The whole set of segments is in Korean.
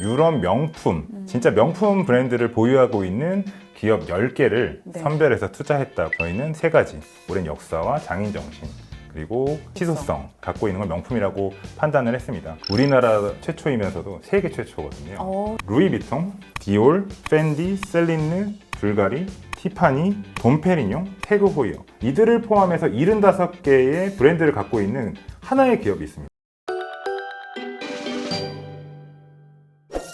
유럽 명품, 진짜 명품 브랜드를 보유하고 있는 기업 10개를 네. 선별해서 투자했다. 저희는 세 가지, 오랜 역사와 장인정신, 그리고 희소성 갖고 있는 걸 명품이라고 판단을 했습니다. 우리나라 최초이면서도 세계 최초거든요. 루이비통, 디올, 펜디, 셀린느, 불가리, 티파니, 돈페리뇽, 태그 호이어, 이들을 포함해서 75개의 브랜드를 갖고 있는 하나의 기업이 있습니다.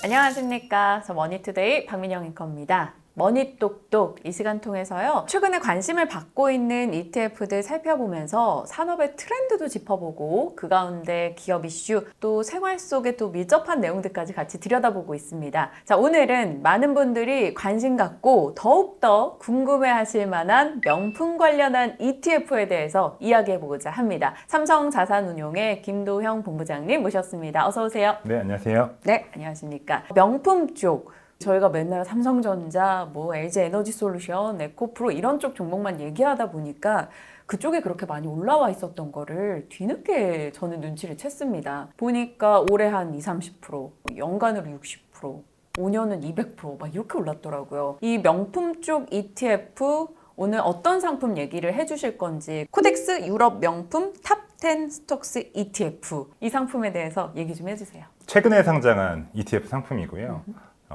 안녕하십니까. 저 머니투데이 박민영 앵커입니다. 머니똑똑 이 시간 통해서요. 최근에 관심을 받고 있는 ETF들 살펴보면서 산업의 트렌드도 짚어보고 그 가운데 기업 이슈 또 생활 속에 또 밀접한 내용들까지 같이 들여다보고 있습니다. 자, 오늘은 많은 분들이 관심 갖고 더욱더 궁금해하실 만한 명품 관련한 ETF에 대해서 이야기해보고자 합니다. 삼성자산운용의 김도형 본부장님 모셨습니다. 어서 오세요. 네, 안녕하세요. 네, 안녕하십니까. 명품 쪽 저희가 맨날 삼성전자, LG에너지솔루션, 에코프로 이런 쪽 종목만 얘기하다 보니까 그쪽에 그렇게 많이 올라와 있었던 거를 뒤늦게 저는 눈치를 챘습니다. 보니까 올해 한 20-30%, 연간으로 60%, 5년은 200% 막 이렇게 올랐더라고요. 이 명품 쪽 ETF 오늘 어떤 상품 얘기를 해주실 건지 코덱스 유럽 명품 탑10 스톡스 ETF 이 상품에 대해서 얘기 좀 해주세요. 최근에 상장한 ETF 상품이고요.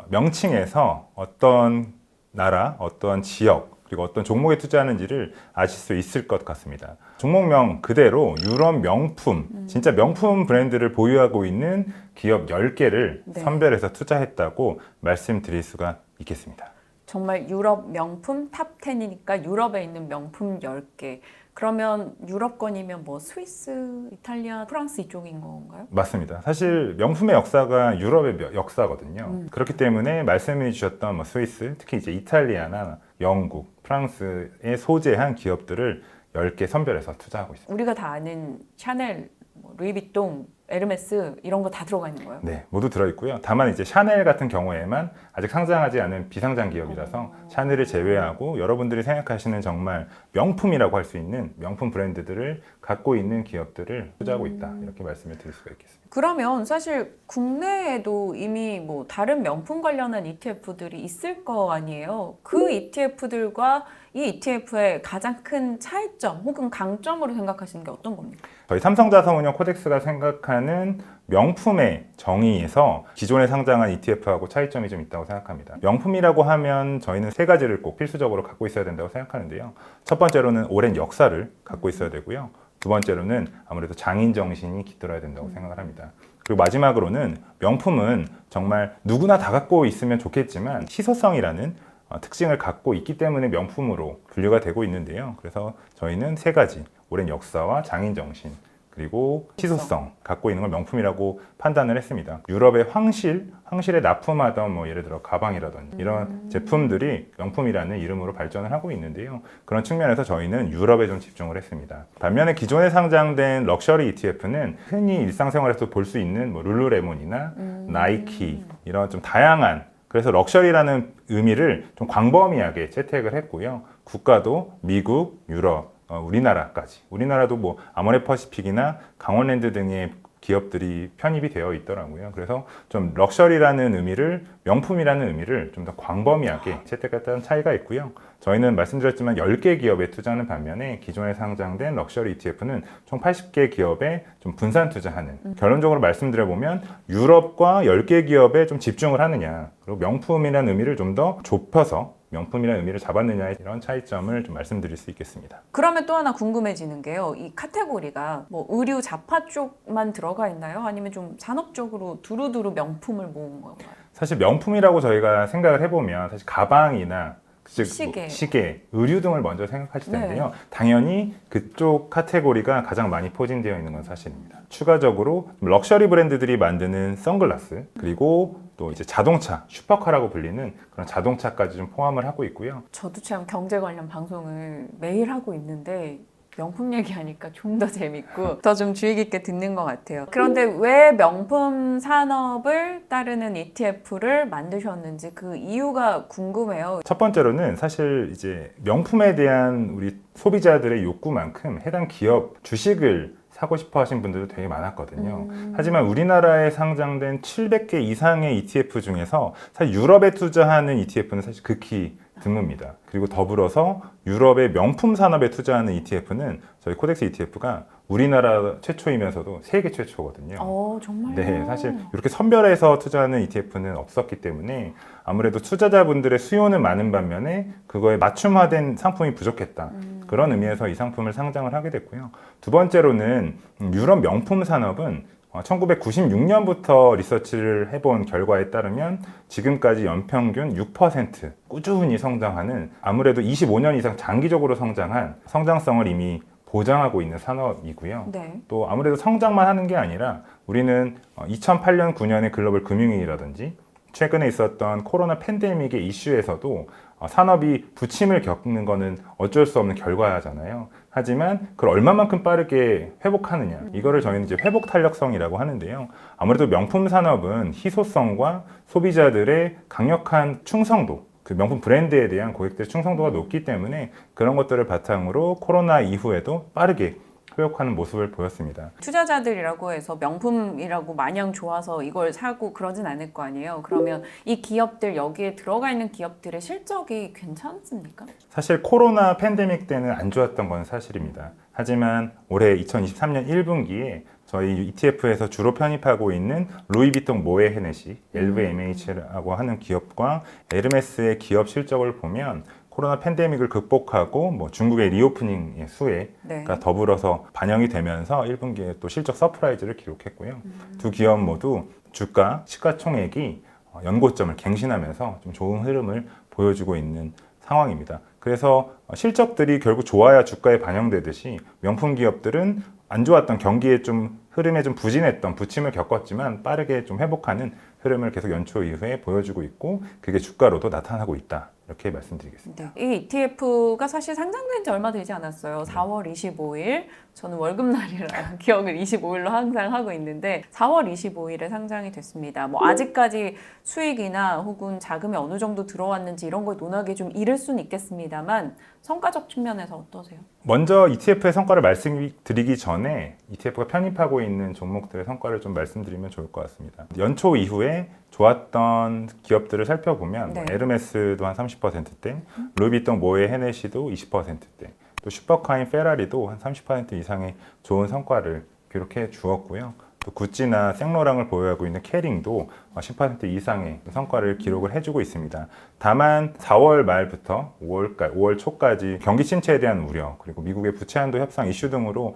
명칭에서 어떤 나라, 어떤 지역, 그리고 어떤 종목에 투자하는지를 아실 수 있을 것 같습니다. 종목명 그대로 유럽 명품, 진짜 명품 브랜드를 보유하고 있는 기업 10개를 네. 선별해서 투자했다고 말씀드릴 수가 있겠습니다. 정말 유럽 명품 탑10이니까 유럽에 있는 명품 10개. 그러면 유럽권이면 스위스, 이탈리아, 프랑스 이쪽인 건가요? 맞습니다. 사실 명품의 역사가 유럽의 역사거든요. 그렇기 때문에 말씀해 주셨던 스위스, 특히 이제 이탈리아나 영국, 프랑스에 소재한 기업들을 10개 선별해서 투자하고 있습니다. 우리가 다 아는 샤넬, 루이비통, 에르메스 이런 거 다 들어가 있는 거예요? 네, 모두 들어있고요. 다만 이제 샤넬 같은 경우에만 아직 상장하지 않은 비상장 기업이라서 샤넬을 제외하고 여러분들이 생각하시는 정말 명품이라고 할 수 있는 명품 브랜드들을 갖고 있는 기업들을 투자하고 있다. 이렇게 말씀을 드릴 수가 있겠습니다. 그러면 사실 국내에도 이미 다른 명품 관련한 ETF들이 있을 거 아니에요? 그 ETF들과 이 ETF의 가장 큰 차이점 혹은 강점으로 생각하시는 게 어떤 겁니까? 저희 삼성자산운용 코덱스가 생각하는 명품의 정의에서 기존에 상장한 ETF하고 차이점이 좀 있다고 생각합니다. 명품이라고 하면 저희는 세 가지를 꼭 필수적으로 갖고 있어야 된다고 생각하는데요. 첫 번째로는 오랜 역사를 갖고 있어야 되고요. 두 번째로는 아무래도 장인정신이 깃들어야 된다고 생각을 합니다. 그리고 마지막으로는 명품은 정말 누구나 다 갖고 있으면 좋겠지만 희소성이라는 특징을 갖고 있기 때문에 명품으로 분류가 되고 있는데요. 그래서 저희는 세 가지, 오랜 역사와 장인정신, 그리고 희소성 갖고 있는 걸 명품이라고 판단을 했습니다. 유럽의 황실에 납품하던 예를 들어 가방이라든지 이런 제품들이 명품이라는 이름으로 발전을 하고 있는데요. 그런 측면에서 저희는 유럽에 좀 집중을 했습니다. 반면에 기존에 상장된 럭셔리 ETF는 흔히 일상생활에서 볼 수 있는 룰루레몬이나 나이키 이런 좀 다양한, 그래서 럭셔리라는 의미를 좀 광범위하게 채택을 했고요. 국가도 미국, 유럽, 우리나라까지. 우리나라도 아모레퍼시픽이나 강원랜드 등의 기업들이 편입이 되어 있더라고요. 그래서 좀 럭셔리라는 의미를, 명품이라는 의미를 좀 더 광범위하게 채택했다는 차이가 있고요. 저희는 말씀드렸지만 10개 기업에 투자하는 반면에 기존에 상장된 럭셔리 ETF는 총 80개 기업에 좀 분산 투자하는, 결론적으로 말씀드려보면 유럽과 10개 기업에 좀 집중을 하느냐, 그리고 명품이라는 의미를 좀 더 좁혀서 명품이라는 의미를 잡았느냐의 이런 차이점을 좀 말씀드릴 수 있겠습니다. 그러면 또 하나 궁금해지는 게요. 이 카테고리가 의류 자파 쪽만 들어가 있나요? 아니면 좀 산업적으로 두루두루 명품을 모은 건가요? 사실 명품이라고 저희가 생각을 해보면 사실 가방이나 즉 시계, 의류 등을 먼저 생각하실 텐데요. 당연히 그쪽 카테고리가 가장 많이 포진되어 있는 건 사실입니다. 추가적으로 럭셔리 브랜드들이 만드는 선글라스, 그리고 또 이제 자동차, 슈퍼카라고 불리는 그런 자동차까지 좀 포함을 하고 있고요. 저도 참 경제 관련 방송을 매일 하고 있는데 명품 얘기하니까 좀 더 재밌고 더 좀 주의 깊게 듣는 것 같아요. 그런데 왜 명품 산업을 따르는 ETF를 만드셨는지 그 이유가 궁금해요. 첫 번째로는 사실 이제 명품에 대한 우리 소비자들의 욕구만큼 해당 기업 주식을 사고 싶어 하신 분들도 되게 많았거든요. 하지만 우리나라에 상장된 700개 이상의 ETF 중에서 사실 유럽에 투자하는 ETF는 사실 극히 드뭅니다. 그리고 더불어서 유럽의 명품 산업에 투자하는 ETF는 저희 코덱스 ETF가 우리나라 최초이면서도 세계 최초거든요. 정말요? 네, 사실 이렇게 선별해서 투자하는 ETF는 없었기 때문에 아무래도 투자자분들의 수요는 많은 반면에 그거에 맞춤화된 상품이 부족했다. 그런 의미에서 이 상품을 상장을 하게 됐고요. 두 번째로는 유럽 명품 산업은 1996년부터 리서치를 해본 결과에 따르면 지금까지 연평균 6% 꾸준히 성장하는, 아무래도 25년 이상 장기적으로 성장한 성장성을 이미 보장하고 있는 산업이고요. 네. 또 아무래도 성장만 하는 게 아니라 우리는 2008년, 9년의 글로벌 금융위기라든지 최근에 있었던 코로나 팬데믹의 이슈에서도 산업이 부침을 겪는 거는 어쩔 수 없는 결과잖아요. 하지만 그걸 얼마만큼 빠르게 회복하느냐, 이거를 저희는 이제 회복 탄력성이라고 하는데요. 아무래도 명품 산업은 희소성과 소비자들의 강력한 충성도, 그 명품 브랜드에 대한 고객들의 충성도가 높기 때문에 그런 것들을 바탕으로 코로나 이후에도 빠르게 회복하는 모습을 보였습니다. 투자자들이라고 해서 명품이라고 마냥 좋아서 이걸 사고 그러진 않을 거 아니에요. 그러면 이 기업들, 여기에 들어가 있는 기업들의 실적이 괜찮습니까? 사실 코로나 팬데믹 때는 안 좋았던 건 사실입니다. 하지만 올해 2023년 1분기에 저희 ETF에서 주로 편입하고 있는 루이비통 모에 헤네시, LVMH라고 하는 기업과 에르메스의 기업 실적을 보면 코로나 팬데믹을 극복하고 중국의 리오프닝의 수혜가 더불어서 반영이 되면서 1분기에 또 실적 서프라이즈를 기록했고요. 두 기업 모두 주가, 시가총액이 연고점을 갱신하면서 좀 좋은 흐름을 보여주고 있는 상황입니다. 그래서 실적들이 결국 좋아야 주가에 반영되듯이 명품 기업들은 안 좋았던 경기에 좀 흐름에 좀 부진했던 부침을 겪었지만 빠르게 좀 회복하는 흐름을 계속 연초 이후에 보여주고 있고 그게 주가로도 나타나고 있다. 이렇게 말씀드리겠습니다. 네. 이 ETF가 사실 상장된 지 얼마 되지 않았어요. 4월 25일. 저는 월급날이라 기억을 25일로 항상 하고 있는데 4월 25일에 상장이 됐습니다. 아직까지 수익이나 혹은 자금이 어느 정도 들어왔는지 이런 걸 논하기 좀 이를 수는 있겠습니다만 성과적 측면에서 어떠세요? 먼저 ETF의 성과를 말씀드리기 전에 ETF가 편입하고 있는 종목들의 성과를 좀 말씀드리면 좋을 것 같습니다. 연초 이후에 좋았던 기업들을 살펴보면 에르메스도 한 30%대, 루이비통 모에 헤네시도 20%대, 또 슈퍼카인 페라리도 한 30% 이상의 좋은 성과를 기록해 주었고요. 또 구찌나 생로랑을 보유하고 있는 캐링도 10% 이상의 성과를 기록을 해주고 있습니다. 다만 4월 말부터 5월 초까지 경기 침체에 대한 우려, 그리고 미국의 부채 한도 협상 이슈 등으로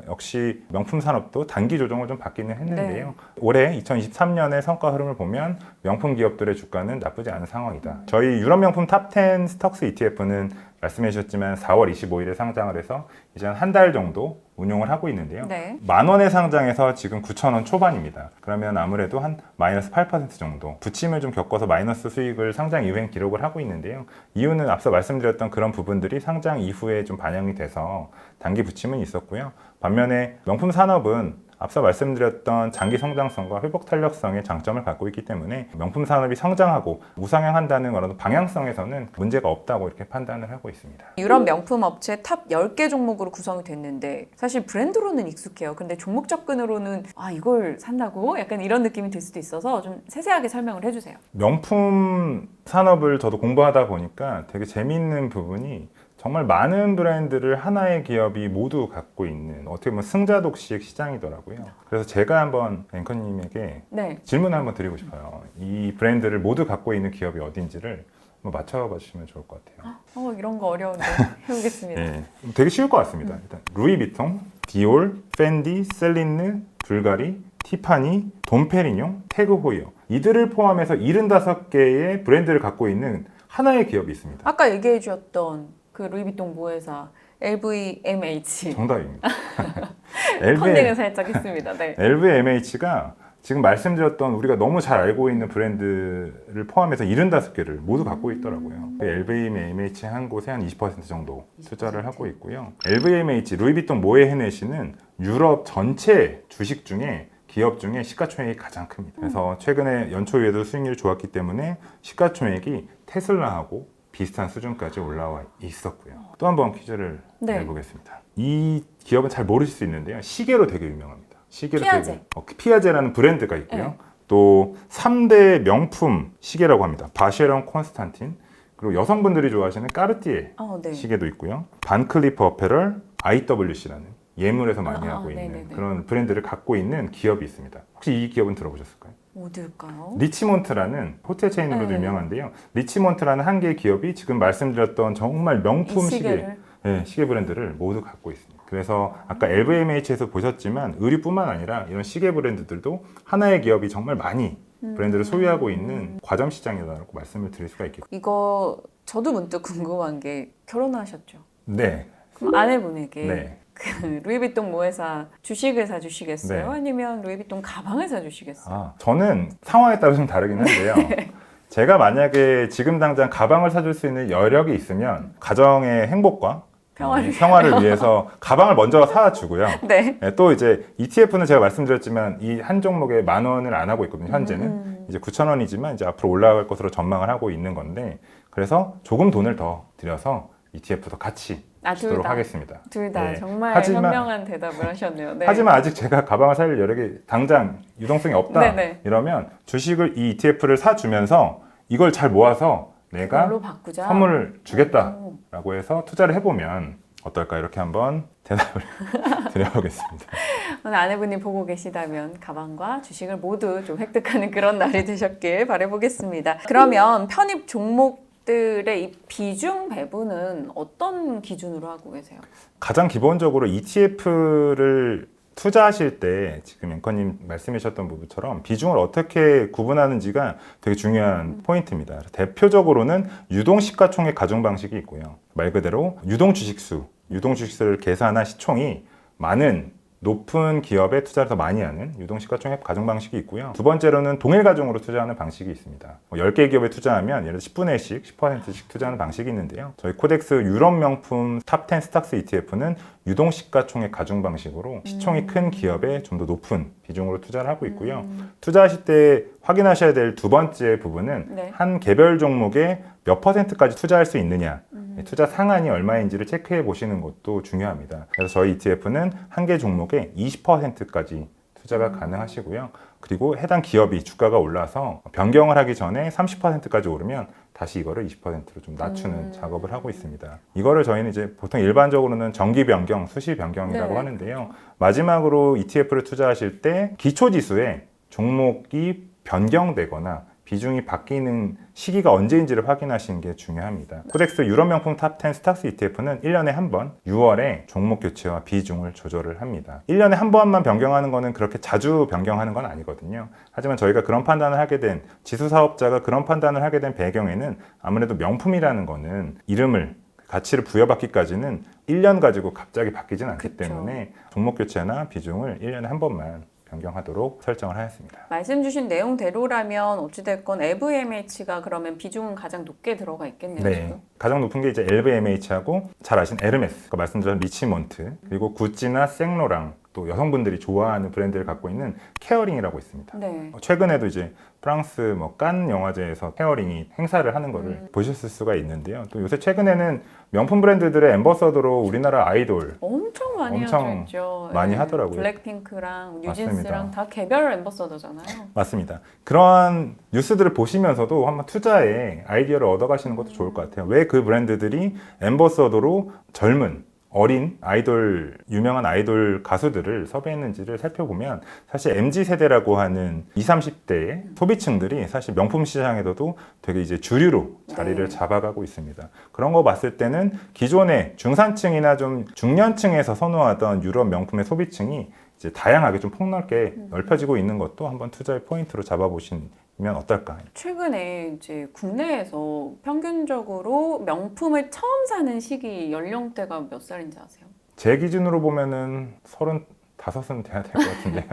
역시 명품 산업도 단기 조정을 좀 받기는 했는데요. 올해 2023년의 성과 흐름을 보면 명품 기업들의 주가는 나쁘지 않은 상황이다. 저희 유럽 명품 탑10 스톡스 ETF는 말씀해 주셨지만 4월 25일에 상장을 해서 이제 한 달 정도 운용을 하고 있는데요. 10,000원에 상장해서 지금 9,000원 초반입니다. 그러면 아무래도 한 마이너스 8% 정도 부침을 좀 겪어서 마이너스 수익을 상장 이후엔 기록을 하고 있는데요. 이유는 앞서 말씀드렸던 그런 부분들이 상장 이후에 좀 반영이 돼서 단기 부침은 있었고요. 반면에 명품 산업은 앞서 말씀드렸던 장기 성장성과 회복 탄력성의 장점을 갖고 있기 때문에 명품 산업이 성장하고 우상향한다는 그런 방향성에서는 문제가 없다고 이렇게 판단을 하고 있습니다. 유럽 명품 업체 탑 10개 종목으로 구성이 됐는데 사실 브랜드로는 익숙해요. 근데 종목 접근으로는 이걸 산다고? 약간 이런 느낌이 들 수도 있어서 좀 세세하게 설명을 해주세요. 명품 산업을 저도 공부하다 보니까 되게 재미있는 부분이 정말 많은 브랜드를 하나의 기업이 모두 갖고 있는 어떻게 보면 승자독식 시장이더라고요. 그래서 제가 한번 앵커님에게 질문을 한번 드리고 싶어요. 이 브랜드를 모두 갖고 있는 기업이 어딘지를 한번 맞춰봐 주시면 좋을 것 같아요. 이런 거 어려운데 해보겠습니다. 되게 쉬울 것 같습니다. 일단 루이비통, 디올, 펜디, 셀린느, 불가리, 티파니, 돈페리뇽, 태그 호이어, 이들을 포함해서 75개의 브랜드를 갖고 있는 하나의 기업이 있습니다. 아까 얘기해 주셨던 그 루이비통 모회사 LVMH 정답입니다. 펀딩을 살짝 했습니다. LVMH가 지금 말씀드렸던 우리가 너무 잘 알고 있는 브랜드를 포함해서 75개를 모두 갖고 있더라고요. LVMH 한 곳에 한 20% 정도 투자를 하고 있고요. LVMH, 루이비통 모에 헤네시는 유럽 전체 주식 중에 기업 중에 시가총액이 가장 큽니다. 그래서 최근에 연초에도 수익률이 좋았기 때문에 시가총액이 테슬라하고 비슷한 수준까지 올라와 있었고요. 또 한 번 퀴즈를 네. 내보겠습니다. 이 기업은 잘 모르실 수 있는데요. 시계로 되게 유명합니다. 시계로 피아제. 되게, 피아제라는 브랜드가 있고요. 네. 또 3대 명품 시계라고 합니다. 바쉐랑 콘스탄틴, 그리고 여성분들이 좋아하시는 까르띠에 네. 시계도 있고요. 반클리프 어페럴, IWC라는 예물에서 많이 하고 있는 네네네. 그런 브랜드를 갖고 있는 기업이 있습니다. 혹시 이 기업은 들어보셨을까요? 어딜까요? 리치몬트라는 호텔 체인으로도 네. 유명한데요. 리치몬트라는 한 개의 기업이 지금 말씀드렸던 정말 명품 이 시계, 시계를 시계 브랜드를 모두 갖고 있습니다. 그래서 아까 LVMH에서 보셨지만 의류뿐만 아니라 이런 시계 브랜드들도 하나의 기업이 정말 많이 브랜드를 소유하고 있는 과점 시장이라고 말씀을 드릴 수가 있겠고. 이거 저도 문득 궁금한 게 결혼하셨죠? 네. 그럼 아내분에게 네. 그 루이비통 모회사 주식을 사주시겠어요? 네. 아니면 루이비통 가방을 사주시겠어요? 저는 상황에 따라 좀 다르긴 한데요. 제가 만약에 지금 당장 가방을 사줄 수 있는 여력이 있으면 가정의 행복과 평화를 위해서 가방을 먼저 사주고요. 네. 또 이제 ETF는 제가 말씀드렸지만 이 한 종목에 10,000원을 안 하고 있거든요. 현재는 이제 9,000원이지만 이제 앞으로 올라갈 것으로 전망을 하고 있는 건데, 그래서 조금 돈을 더 들여서 ETF도 같이 주도록 하겠습니다. 둘 다 네. 정말 하지만- 현명한 대답을 하셨네요. 네. 하지만 아직 제가 가방을 살 여력이 당장 유동성이 없다 네네. 이러면 주식을 이 ETF를 사주면서 이걸 잘 모아서 내가 그걸로 바꾸자. 선물을 주겠다라고 해서 투자를 해보면 어떨까, 이렇게 한번 대답을 드려보겠습니다. 오늘 아내분이 보고 계시다면 가방과 주식을 모두 좀 획득하는 그런 날이 되셨길 바라보겠습니다. 그러면 편입 종목들의 이 비중 배분은 어떤 기준으로 하고 계세요? 가장 기본적으로 ETF를 투자하실 때 지금 앵커님 말씀해 주셨던 부분처럼 비중을 어떻게 구분하는지가 되게 중요한 포인트입니다. 대표적으로는 유동시가총액 가중 방식이 있고요. 말 그대로 유동주식수를 계산한 시총이 많은 높은 기업에 투자를 더 많이 하는 유동시가총액 가중 방식이 있고요. 두 번째로는 동일 가중으로 투자하는 방식이 있습니다. 10개 기업에 투자하면 예를 들어 10분의 1씩, 10%씩 투자하는 방식이 있는데요. 저희 코덱스 유럽 명품 탑10 스탁스 ETF는 유동시가총액 가중 방식으로 시총이 큰 기업에 좀 더 높은 비중으로 투자를 하고 있고요. 투자하실 때 확인하셔야 될 두 번째 부분은 네. 한 개별 종목에 몇 %까지 투자할 수 있느냐, 투자 상한이 얼마인지를 체크해 보시는 것도 중요합니다. 그래서 저희 ETF는 한 개 종목에 20%까지 투자가 가능하시고요. 그리고 해당 기업이 주가가 올라서 변경을 하기 전에 30%까지 오르면 다시 이거를 20%로 좀 낮추는 작업을 하고 있습니다. 이거를 저희는 이제 보통 일반적으로는 정기 변경, 수시 변경이라고 네. 하는데요. 마지막으로 ETF를 투자하실 때 기초지수에 종목이 변경되거나 비중이 바뀌는 시기가 언제인지를 확인하시는 게 중요합니다. 코덱스 유럽 명품 탑10 스탁스 ETF는 1년에 한 번 6월에 종목 교체와 비중을 조절을 합니다. 1년에 한 번만 변경하는 거는 그렇게 자주 변경하는 건 아니거든요. 하지만 저희가 그런 판단을 하게 된, 지수 사업자가 그런 판단을 하게 된 배경에는 아무래도 명품이라는 거는 이름을, 가치를 부여받기까지는 1년 가지고 갑자기 바뀌진 않기 그쵸. 때문에 종목 교체나 비중을 1년에 한 번만 변경하도록 설정을 하였습니다. 말씀 주신 내용대로라면 어찌됐건 LVMH가 그러면 비중은 가장 높게 들어가 있겠네요. 네, 지금. 가장 높은 게 이제 LVMH하고 잘 아신 에르메스, 아까 말씀드린 리치몬트, 그리고 구찌나 생로랑, 또 여성분들이 좋아하는 브랜드를 갖고 있는 케어링이라고 있습니다. 네. 최근에도 이제 프랑스 깐 영화제에서 케어링이 행사를 하는 거를 보셨을 수가 있는데요. 또 요새 최근에는 명품 브랜드들의 앰버서더로 우리나라 아이돌 엄청 많이 엄청 하죠. 많이 하더라고요. 블랙핑크랑 뉴진스랑 맞습니다. 다 개별 앰버서더잖아요. 맞습니다. 그러한 뉴스들을 보시면서도 한번 투자에 아이디어를 얻어가시는 것도 좋을 것 같아요. 왜 그 브랜드들이 앰버서더로 젊은 어린 아이돌, 유명한 아이돌 가수들을 섭외했는지를 살펴보면 사실 MZ세대라고 하는 20, 30대의 소비층들이 사실 명품 시장에서도 되게 이제 주류로 자리를 네. 잡아가고 있습니다. 그런 거 봤을 때는 기존의 중산층이나 좀 중년층에서 선호하던 유럽 명품의 소비층이 이제 다양하게 좀 폭넓게 넓혀지고 있는 것도 한번 투자의 포인트로 잡아보시면 어떨까. 최근에 이제 국내에서 평균적으로 명품을 처음 사는 시기 연령대가 몇 살인지 아세요? 제 기준으로 보면은 5은 돼야 될 것 같은데요.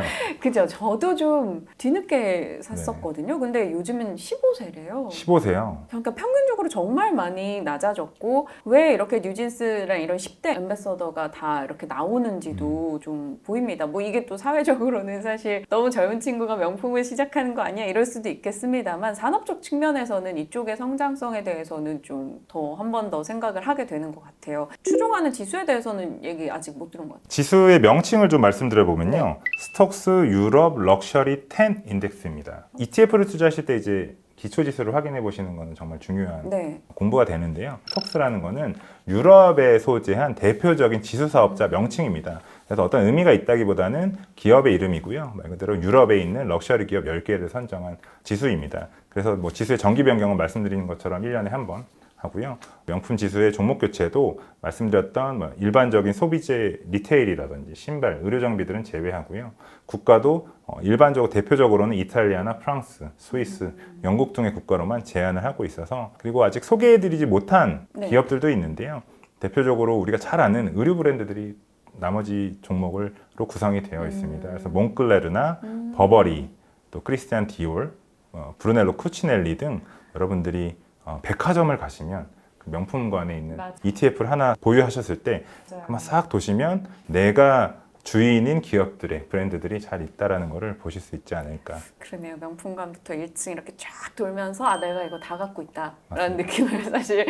그죠? 저도 좀 뒤늦게 샀었거든요. 근데 요즘은 15세래요. 15세요. 그러니까 평균적으로 정말 많이 낮아졌고 왜 이렇게 뉴진스랑 이런 10대 앰베서더가 다 이렇게 나오는지도 좀 보입니다. 뭐 이게 또 사회적으로는 사실 너무 젊은 친구가 명품을 시작하는 거 아니야 이럴 수도 있겠습니다만 산업적 측면에서는 이쪽의 성장성에 대해서는 좀 더 한 번 더 생각을 하게 되는 것 같아요. 추종하는 지수에 대해서는 얘기 아직 못 들은 것 같아요. 지수의 명칭을 좀 말씀드려보면요. 네. 스톡스 유럽 럭셔리 10 인덱스입니다. ETF를 투자하실 때 이제 기초 지수를 확인해 보시는 것은 정말 중요한 네. 공부가 되는데요. 스톡스라는 거는 유럽에 소재한 대표적인 지수 사업자 명칭입니다. 그래서 어떤 의미가 있다기보다는 기업의 이름이고요. 말 그대로 유럽에 있는 럭셔리 기업 10개를 선정한 지수입니다. 그래서 뭐 지수의 정기 변경은 말씀드리는 것처럼 1년에 한 번 하고요. 명품 지수의 종목 교체도 말씀드렸던 뭐 일반적인 소비재 리테일이라든지 신발, 의료 정비들은 제외하고요. 국가도 일반적으로 대표적으로는 이탈리아나 프랑스, 스위스, 영국 등의 국가로만 제한을 하고 있어서 그리고 아직 소개해드리지 못한 네. 기업들도 있는데요. 대표적으로 우리가 잘 아는 의류 브랜드들이 나머지 종목으로 구성이 되어 있습니다. 그래서 몽클레르나 버버리, 또 크리스티안 디올, 브루넬로 쿠치넬리 등 여러분들이 백화점을 가시면 그 명품관에 있는 맞아. ETF를 하나 보유하셨을 때 한번 싹 도시면 내가 주인인 기업들의 브랜드들이 잘 있다라는 것을 보실 수 있지 않을까. 그러네요. 명품관부터 1층 이렇게 쫙 돌면서 아 내가 이거 다 갖고 있다라는 맞습니다. 느낌을 사실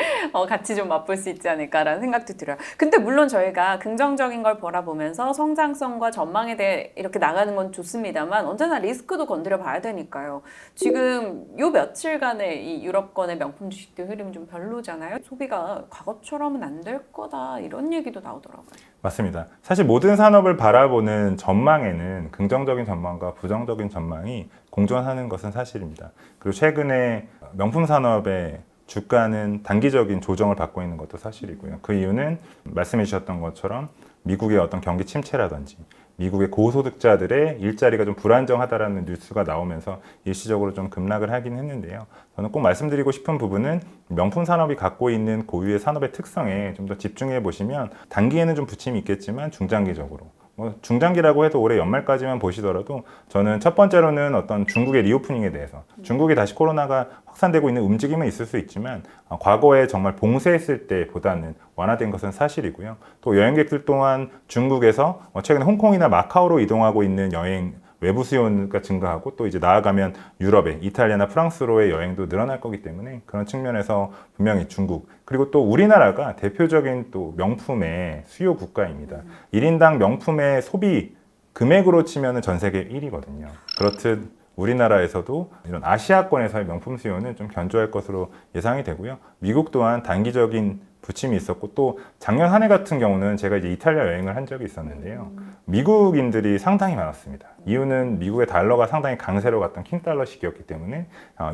같이 좀 맛볼 수 있지 않을까라는 생각도 들어요. 근데 물론 저희가 긍정적인 걸 바라보면서 성장성과 전망에 대해 이렇게 나가는 건 좋습니다만 언제나 리스크도 건드려 봐야 되니까요. 지금 요 며칠간의 이 유럽권의 명품 주식들 흐름 좀 별로잖아요. 소비가 과거처럼은 안 될 거다 이런 얘기도 나오더라고요. 맞습니다. 사실 모든 산업을 바라보는 전망에는 긍정적인 전망과 부정적인 전망이 공존하는 것은 사실입니다. 그리고 최근에 명품 산업의 주가는 단기적인 조정을 받고 있는 것도 사실이고요. 그 이유는 말씀해 주셨던 것처럼 미국의 어떤 경기 침체라든지 미국의 고소득자들의 일자리가 좀 불안정하다라는 뉴스가 나오면서 일시적으로 좀 급락을 하긴 했는데요. 저는 꼭 말씀드리고 싶은 부분은 명품 산업이 갖고 있는 고유의 산업의 특성에 좀 더 집중해 보시면 단기에는 좀 부침이 있겠지만 중장기적으로 뭐 중장기라고 해도 올해 연말까지만 보시더라도 저는 첫 번째로는 어떤 중국의 리오프닝에 대해서 중국이 다시 코로나가 확산되고 있는 움직임은 있을 수 있지만 과거에 정말 봉쇄했을 때보다는 완화된 것은 사실이고요. 또 여행객들 또한 중국에서 최근에 홍콩이나 마카오로 이동하고 있는 여행 외부 수요가 증가하고 또 이제 나아가면 유럽에 이탈리아나 프랑스로의 여행도 늘어날 거기 때문에 그런 측면에서 분명히 중국 그리고 또 우리나라가 대표적인 또 명품의 수요 국가입니다. 1인당 명품의 소비 금액으로 치면 전 세계 1위거든요. 그렇듯 우리나라에서도 이런 아시아권에서의 명품 수요는 좀 견조할 것으로 예상이 되고요. 미국 또한 단기적인 부침이 있었고 또 작년 한 해 같은 경우는 제가 이제 이탈리아 여행을 한 적이 있었는데요. 미국인들이 상당히 많았습니다. 이유는 미국의 달러가 상당히 강세로 갔던 킹달러 시기였기 때문에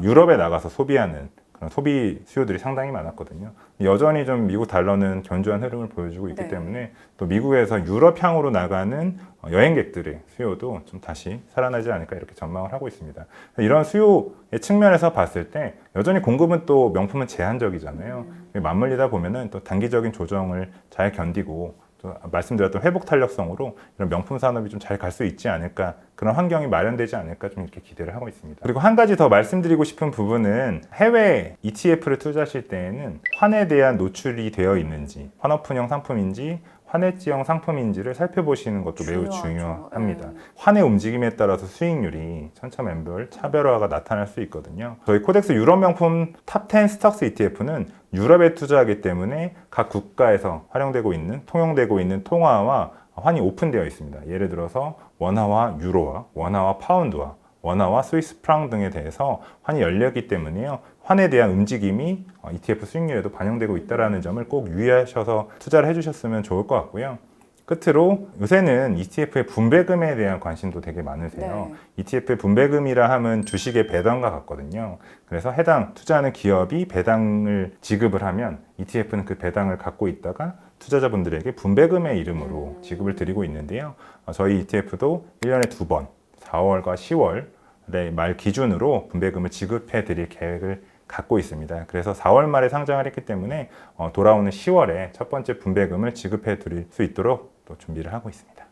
유럽에 나가서 소비하는 그런 소비 수요들이 상당히 많았거든요. 여전히 좀 미국 달러는 견조한 흐름을 보여주고 있기 네. 때문에 또 미국에서 유럽향으로 나가는 여행객들의 수요도 좀 다시 살아나지 않을까 이렇게 전망을 하고 있습니다. 이런 수요의 측면에서 봤을 때 여전히 공급은 또 명품은 제한적이잖아요. 맞물리다 보면은 또 단기적인 조정을 잘 견디고 또 말씀드렸던 회복 탄력성으로 이런 명품 산업이 좀 잘 갈 수 있지 않을까 그런 환경이 마련되지 않을까 좀 이렇게 기대를 하고 있습니다. 그리고 한 가지 더 말씀드리고 싶은 부분은 해외 ETF를 투자하실 때에는 환에 대한 노출이 되어 있는지 환업분형 상품인지 환해지형 상품인지를 살펴보시는 것도 매우 중요하죠. 중요합니다. 환의 움직임에 따라서 수익률이 천차만별 차별화가 나타날 수 있거든요. 저희 코덱스 유럽 명품 탑10 스톡스 ETF는 유럽에 투자하기 때문에 각 국가에서 활용되고 있는 통용되고 있는 통화와 환이 오픈되어 있습니다. 예를 들어서 원화와 유로와 원화와 파운드와 원화와 스위스 프랑 등에 대해서 환이 열렸기 때문에요. 환에 대한 움직임이 ETF 수익률에도 반영되고 있다는 점을 꼭 유의하셔서 투자를 해주셨으면 좋을 것 같고요. 끝으로 요새는 ETF의 분배금에 대한 관심도 되게 많으세요. 네. ETF의 분배금이라 하면 주식의 배당과 같거든요. 그래서 해당 투자하는 기업이 배당을 지급을 하면 ETF는 그 배당을 갖고 있다가 투자자분들에게 분배금의 이름으로 지급을 드리고 있는데요. 저희 ETF도 1년에 2번, 4월과 10월의 말 기준으로 분배금을 지급해 드릴 계획을 갖고 있습니다. 그래서 4월 말에 상장을 했기 때문에 돌아오는 10월에 첫 번째 분배금을 지급해 드릴 수 있도록 또 준비를 하고 있습니다.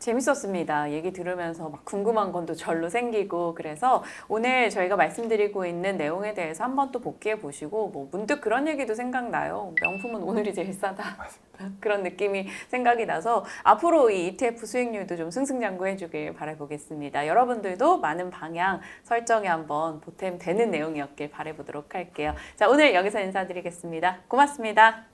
재밌었습니다. 얘기 들으면서 막 궁금한 건 또 절로 생기고 그래서 오늘 저희가 말씀드리고 있는 내용에 대해서 한번 또 복귀해 보시고 뭐 문득 그런 얘기도 생각나요. 명품은 오늘이 제일 싸다. 그런 느낌이 생각이 나서 앞으로 이 ETF 수익률도 좀 승승장구해 주길 바라보겠습니다. 여러분들도 많은 방향 설정에 한번 보탬되는 내용이었길 바라보도록 할게요. 자, 오늘 여기서 인사드리겠습니다. 고맙습니다.